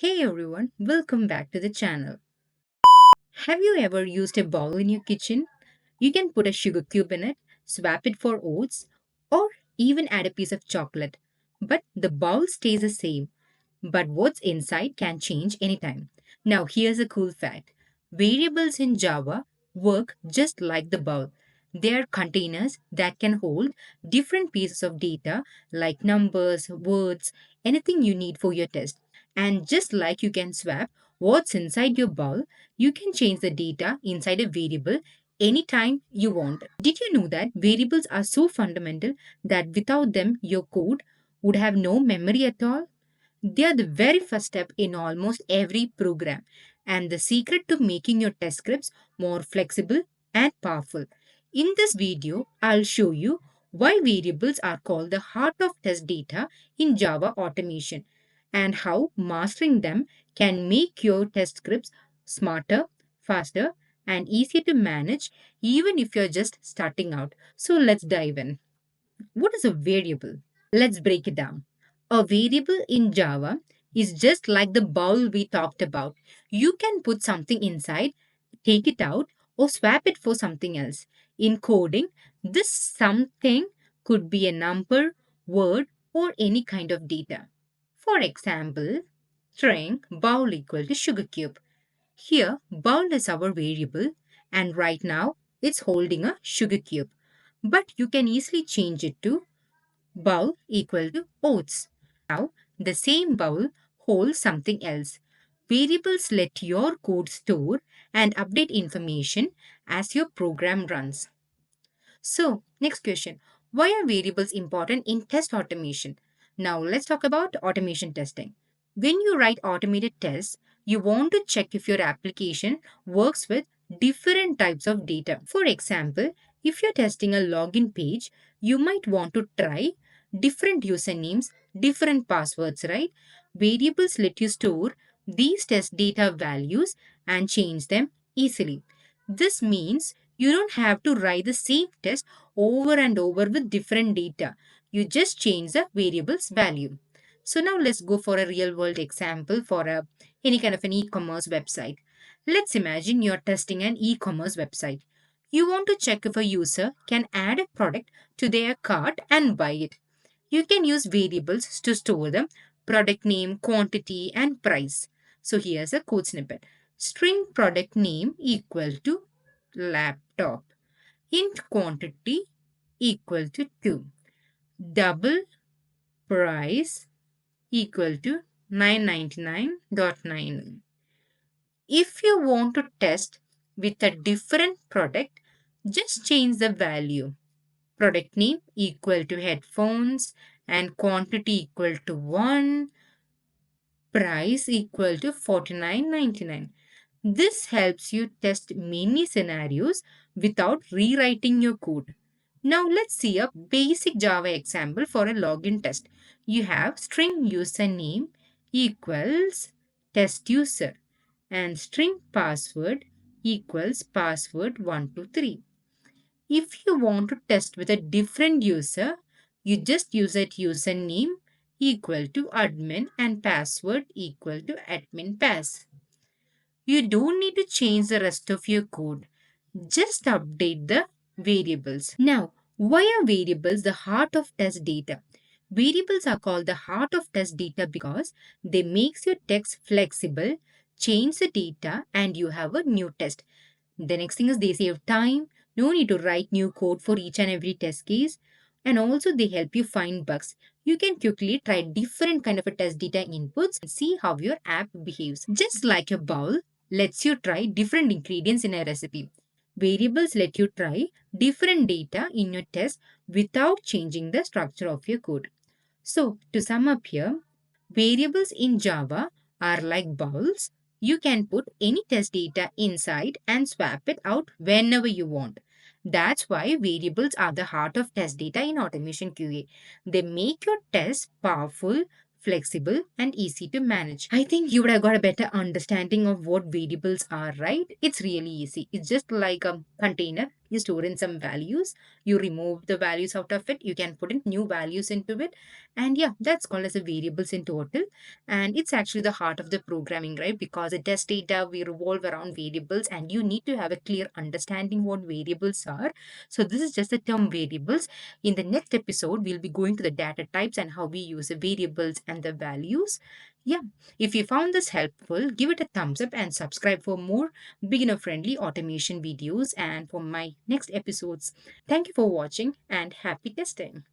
Hey everyone, welcome back to the channel. Have you ever used a bowl in your kitchen? You can put a sugar cube in it, swap it for oats, or even add a piece of chocolate. But the bowl stays the same. But what's inside can change anytime. Now, here's a cool fact: variables in Java work just like the bowl. They are containers that can hold different pieces of data like numbers, words, anything you need for your test. And just like you can swap what's inside your bowl, you can change the data inside a variable anytime you want. Did you know that variables are so fundamental that without them, your code would have no memory at all? They are the very first step in almost every program and the secret to making your test scripts more flexible and powerful. In this video, I'll show you why variables are called the heart of test data in Java automation and how mastering them can make your test scripts smarter, faster, and easier to manage even if you're just starting out. So let's dive in. What is a variable? Let's break it down. A variable in Java is just like the bowl we talked about. You can put something inside, take it out, or swap it for something else. In coding, this something could be a number, word, or any kind of data. For example, string bowl equal to sugar cube. Here, bowl is our variable, and right now it's holding a sugar cube. But you can easily change it to bowl equal to oats. Now, the same bowl holds something else. Variables let your code store and update information as your program runs. So, next question: why are variables important in test automation? Now, let's talk about automation testing. When you write automated tests, you want to check if your application works with different types of data. For example, if you're testing a login page, you might want to try different usernames, different passwords, right? Variables let you store these test data values and change them easily. This means you don't have to write the same test over and over with different data. You just change the variable's value. So now let's go for a real world example for any kind of an e-commerce website. Let's imagine you're testing an e-commerce website. You want to check if a user can add a product to their cart and buy it. You can use variables to store them: product name, quantity, and price. So here's a code snippet. String product name equal to laptop. Int quantity equal to 2. Double price equal to 999.99. If you want to test with a different product, just change the value. Product name equal to headphones and quantity equal to 1, price equal to 49.99. This helps you test many scenarios without rewriting your code. Now let's see a basic Java example for a login test. You have string username equals test user and string password equals password 123. If you want to test with a different user, you just use that username equal to admin and password equal to admin pass. You don't need to change the rest of your code. Just update the variables. Now, why are variables the heart of test data? Variables are called the heart of test data because they makes your text flexible, change the data, and you have a new test. The next thing is they save time. No need to write new code for each and every test case. And also they help you find bugs. You can quickly try different kind of a test data inputs and see how your app behaves. Just like a bowl lets you try different ingredients in a recipe. Variables let you try different data in your test without changing the structure of your code. So to sum up here, variables in Java are like bowls. You can put any test data inside and swap it out whenever you want. That's why variables are the heart of test data in automation QA. They make your tests powerful, flexible, and easy to manage. I think you would have got a better understanding of what variables are, right? It's really easy. It's just like a container. You store in some values, you remove the values out of it, you can put in new values into it, and yeah, that's called as a variables in total. And it's actually the heart of the programming, right? Because it test data we revolve around variables, and you need to have a clear understanding what variables are. So this is just the term variables. In the next episode, we'll be going to the data types and how we use the variables and the values. Yeah, if you found this helpful, give it a thumbs up and subscribe for more beginner friendly automation videos and for my next episodes. Thank you for watching and happy testing.